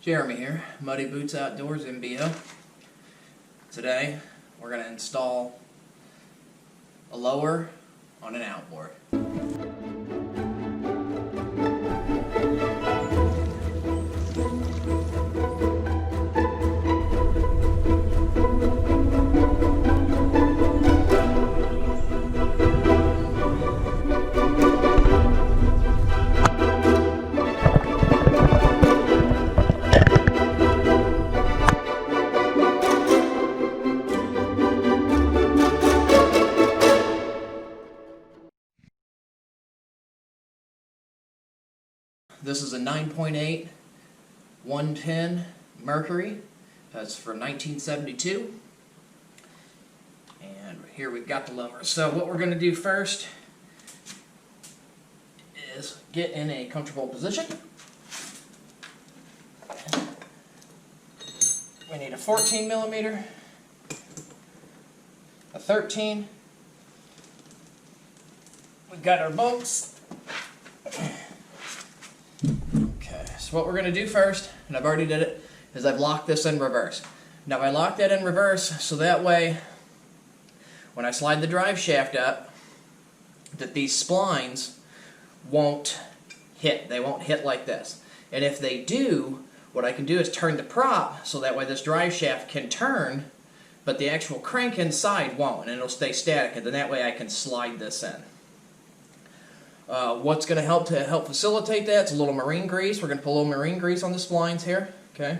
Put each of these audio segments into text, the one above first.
Jeremy here, Muddy Boots Outdoors MBO. Today we're going to install a lower on an outboard. This is a 9.8 110 Mercury. That's from 1972. And here we've got the lower. So what we're going to do first is get in a comfortable position. We need a 14 millimeter, a 13. We've got our bolts. So what we're going to do first, and I've already did it, is I've locked this in reverse. Now I locked that in reverse so that way when I slide the drive shaft up, that these splines won't hit. They won't hit like this. And if they do, what I can do is turn the prop so that way this drive shaft can turn, but the actual crank inside won't, and it'll stay static, and then that way I can slide this in. What's going to help facilitate that? It's a little marine grease. We're going to put a little marine grease on the splines here. Okay.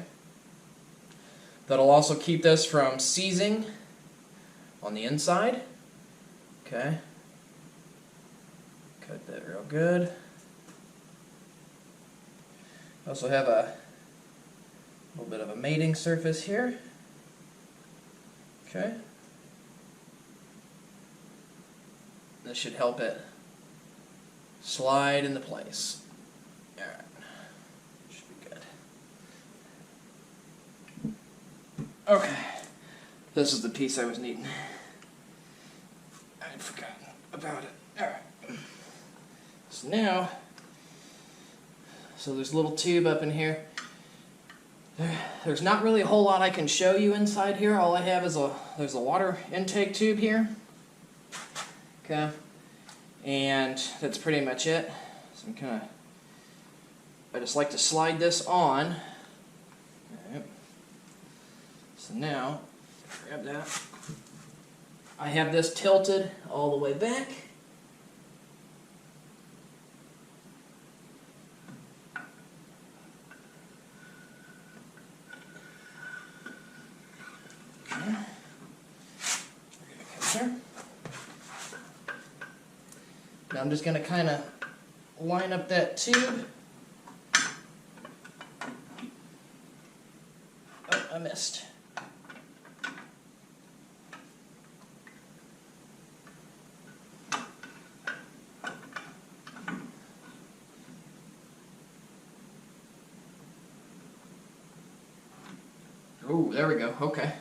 That'll also keep this from seizing on the inside. Okay. Cut that real good. Also have a little bit of a mating surface here. Okay. This should help it slide into place. Alright. Should be good. Okay. This is the piece I was needing. I'd forgotten about it. Alright. So now, there's a little tube up in here. There's not really a whole lot I can show you inside here. All I have is there's a water intake tube here. Okay. And that's pretty much it. So I just like to slide this on. Right. So now, grab that. I have this tilted all the way back. Okay. Here. Now I'm just going to kind of line up that tube. Oh, I missed. Oh, there we go. Okay.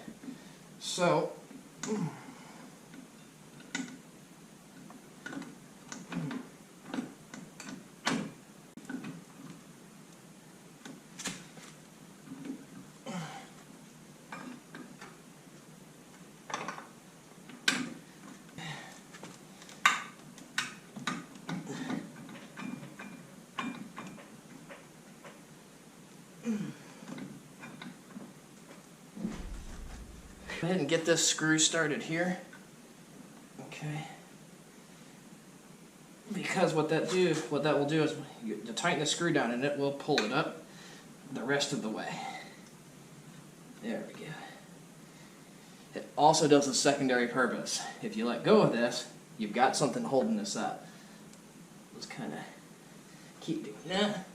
So, go ahead and get this screw started here. Okay. Because what that will do is you tighten the screw down and it will pull it up the rest of the way. There we go. It also does a secondary purpose. If you let go of this, you've got something holding this up. Just kind of keep doing that.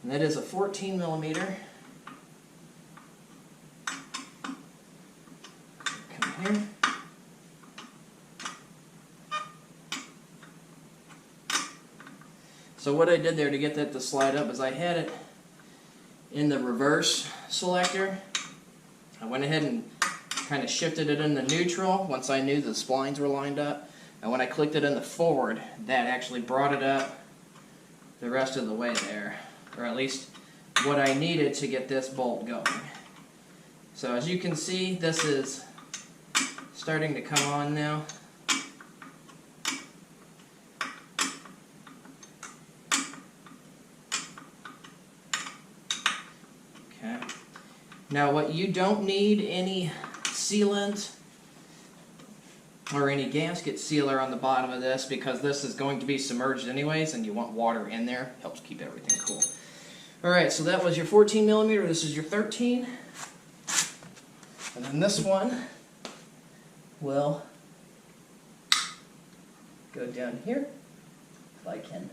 And that is a 14 millimeter. Here. So what I did there to get that to slide up is I had it in the reverse selector. I went ahead and kind of shifted it into neutral once I knew the splines were lined up. And when I clicked it in the forward, that actually brought it up the rest of the way there. Or at least what I needed to get this bolt going. So as you can see, this is starting to come on now. Okay. Now what you don't need any sealant or any gasket sealer on the bottom of this, because this is going to be submerged anyways and you want water in there. Helps keep everything cool. Alright, so that was your 14 millimeter, this is your 13. And then this one will go down here, if I can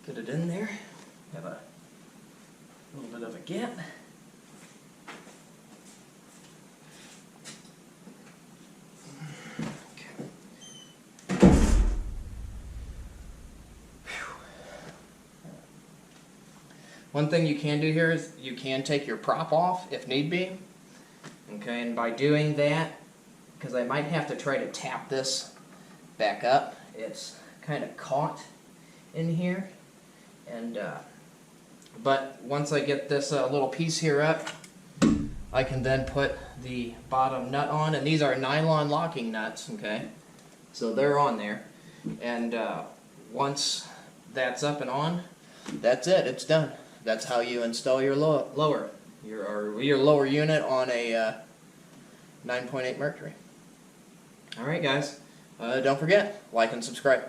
get it in there. Have a little bit of a gap. One thing you can do here is you can take your prop off if need be. Okay, and by doing that, because I might have to try to tap this back up, it's kind of caught in here. And but once I get this little piece here up, I can then put the bottom nut on, and these are nylon locking nuts. Okay, so they're on there, and once that's up and on, that's it. It's done. That's how you install your lower unit on a 9.8 Mercury. Alright guys, don't forget, like and subscribe.